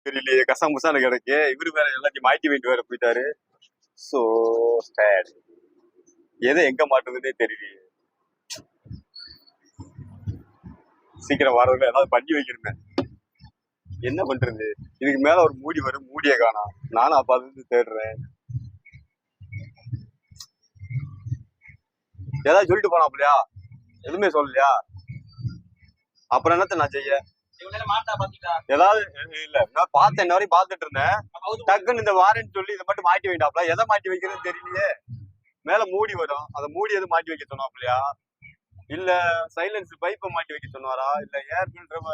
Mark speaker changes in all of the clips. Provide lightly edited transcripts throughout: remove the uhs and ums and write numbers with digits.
Speaker 1: தெரியலையே, கசமுசான கிடக்கு. இவரு வேற எல்லாத்தையும் மாட்டி வைட்டு வேற போயிட்டாரு. So sad. எதை எங்க மாட்டுதுன்னே தெரியலையே. சீக்கிரம் வரதுல ஏதாவது பண்ணி வைக்கணுமே. என்ன பண்றது? இதுக்கு மேல ஒரு மூடி வரும், மூடிய காணோம். நானும் அப்ப அது தேடுறேன். ஏதாவது சொல்லிட்டு போனாப்லையா? எதுவுமே சொல்லலையா? அப்புறம் என்னத்த நான் செய்ய? ஏதாவது இல்ல, நான் பார்த்தேன், இன்ன வரையும் பார்த்துட்டு இருந்தேன். டக்குன்னு இந்த வாரேன்னு சொல்லி இதை மட்டும் மாட்டி வைட்டாப்ல. எதை மாட்டி வைக்கிறதுன்னு தெரியலையே. மேல மூடி வரும், அதை மூடி எதுவும் மாட்டி வைக்க சொன்னாப்லையா? இல்ல சைலன்ஸ் பைப்பை மாட்டி வைக்க சொன்னாரா? இல்ல ஏர் ஃபில்டர்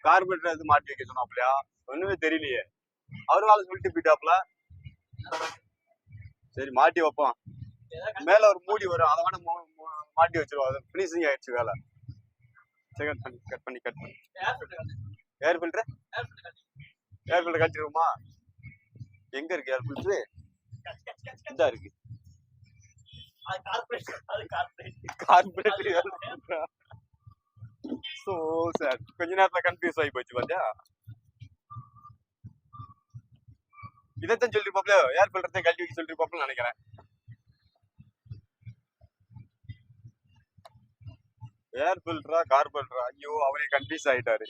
Speaker 1: கார்பரேட்டர் எதுவும் மாட்டி வைக்க சொன்னாப்லையா? ஒண்ணுமே தெரியலையே. அவரு வேலை சொல்லிட்டு போயிட்டாப்ல. சரி மாட்டி வைப்போம். மேல ஒரு மூடி வரும், அதை வேணா மாட்டி வச்சிருவோம். அது ஃபினிஷிங் ஆயிடுச்சு வேலை. கட் பண்ணி ஏர் ஃபில்டர் கட்டிடுவோமா? எங்க இருக்கு ஏர் ஃபில்டர்? இதா இருக்கு. கார்பரேட். சோ சார், கொஞ்ச நேரத்துல கன்ஃபியூஸ் ஆகி போச்சு பாத்தியா? இதைத்தான் சொல்லிருப்பாப்ல, ஏர் ஃபில்டர் தான் கழட்டி வைக்க சொல்லிருப்பாப்ல நினைக்கிறேன். ஏர் ஃபில்டரா கார்பரேட்டரா? ஐயோ, அவரே கன்ஃபியூஸ் ஆயிட்டாரு.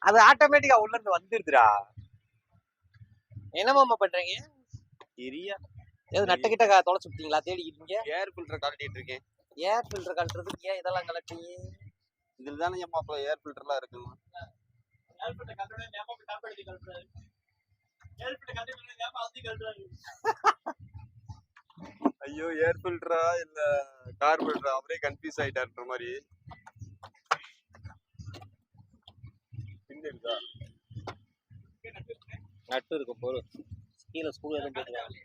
Speaker 1: அது ஆட்டோமேட்டிக்கா உள்ள இருந்து வந்துருதுடா.
Speaker 2: என்ன மாமா பண்றீங்க?
Speaker 1: சரியா
Speaker 2: ஏதோ நட்ட கிட்ட தொலைச்சு விட்டீங்களா? தேடிக்கிட்டீங்க?
Speaker 1: ஏர் ஃபில்டர் கழட்டிட்டு இருக்கேன்.
Speaker 2: ஏர் ஃபில்டர் கழட்டுறதுக்கு ஏன் இதெல்லாம் கலட்டீங்க?
Speaker 1: இதுல தானே மாப்பிள்ள ஏர் ஃபில்டர்லாம் இருக்குங்க. ஐயோ, ஏர் ஃபில்டரா இல்ல கார்பரேட்டரா? அவரே கன்ஃபியூஸ் ஆயிட்டாருன்ற மாதிரி. பின்னிருக்கா?
Speaker 2: நட்டு இருக்கும் போது கீழே ஸ்க்ரூ எதுவும் போட்டுருவாங்க.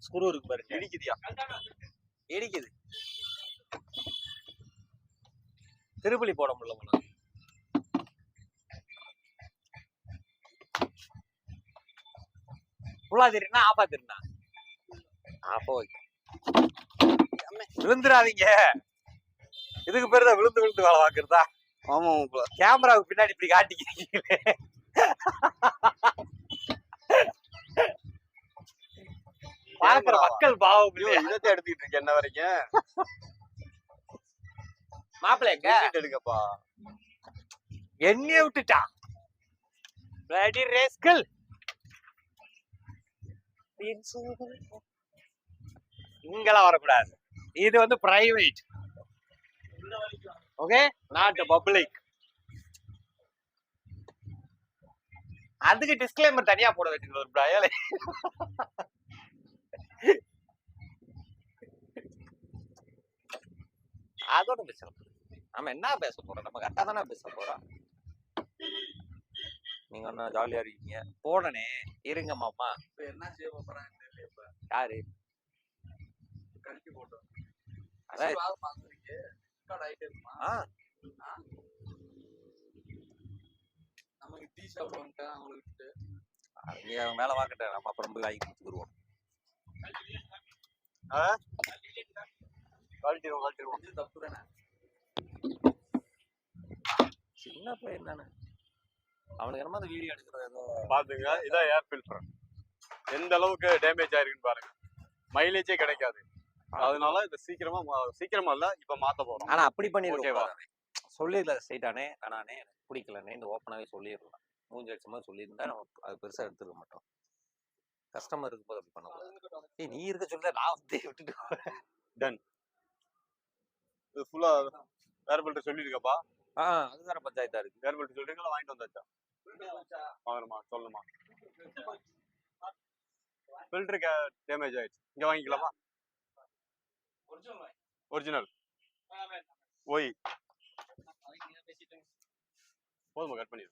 Speaker 2: ஸ்க்ரூ இருக்கு பாருங்க.
Speaker 1: இடிக்குதியா?
Speaker 2: இடிக்குது. திருப்பலி போட முடியல போல. ஃபுல்லா தெரியுனா ஆஃபா தெரியுனா? ஆஃபா ஓகே. விழுந்துடாதீங்க. இதுக்கு பேரு தான் விழுந்து விழுந்து வேலை பார்க்கறதா?
Speaker 1: ஆமா,
Speaker 2: கேமராவுக்கு பின்னாடி இப்படி காட்டிக்கிறீங்களே. பார்க்கிற மக்கள் பாவம்.
Speaker 1: இதத்தை எடுத்துக்கிட்டு இருக்கேன் என்ன வரைக்கும்.
Speaker 2: மாப்பிள்ளை எங்க
Speaker 1: எடுக்கப்பா?
Speaker 2: என்னைய விட்டுட்டா பிளாடி ரேஸ்கல். இங்கெல்லாம் வரக்கூடாது. இது வந்து பிரைவேட். Okay, not public. அதுக்கு டிஸ்க்ளைமர் தனியா போட வேண்டியது ஒரு பயலே. அதோட பேச நம்ம என்ன பேச போறோம்? நம்ம கரெக்டா தானே பேச போறோம். நீங்க ஒன்னும் ஜாலியா இருக்கீங்க. போடனே இருங்க மாமா. என்ன செய்ய போறாங்க? யாரு கழிச்சு போட்டோம்? நமக்கு டீ சாப்பிட்டு அவங்களுக்கு மேல வாங்கிட்டேன். நம்ம அப்புறம் போய் வாங்கி கொடுத்துருவோம். தப்பு தானே? சின்ன பையன் தானே, அவனுக்கு என்னமா அந்த வீடியோ எடுக்கிறது ஏதோ
Speaker 1: பாத்துங்க. இதான் ஏர் ஃபில்டர் எந்த அளவுக்கு டேமேஜ் ஆயிருக்குன்னு பாருங்க. மைலேஜே கிடைக்காது. அதனால இது சீக்கிரமா இல்ல, இப்ப மாத்த போறோம்.
Speaker 2: ஆனா அப்படி பண்ணிருக்கேன். சொல்லிடல ஸ்ட்ரைட்டானே, நானே எனக்கு பிடிக்கலன்னே இந்த ஓப்பனாவே சொல்லிடலாம். மூஞ்சி அடிச்ச மாதிரி சொல்லியிருந்தா அது பெருசா எடுத்துக்க மாட்டோம். கஸ்டமர் இருக்கும் போது அப்படி பண்ணலாம். நீ இருக்க சொல்ல நான் வந்து விட்டுட்டு
Speaker 1: டன். இது ஃபுல்லா ஏர் ஃபில்டர் சொல்லிருக்கப்பா?
Speaker 2: அதுதான பஞ்சாயத்தா இருக்கு.
Speaker 1: ஏர் ஃபில்டர் சொல்றீங்களா? வாங்கிட்டு வந்தாச்சா? வாங்கணுமா? சொல்லணுமா? ஃபில்டருக்கு டேமேஜ் ஆயிடுச்சு. இங்க வாங்கிக்கலாமா? ஒரிஜினல் ஒய் போதுமா? கட் பண்ணிடு.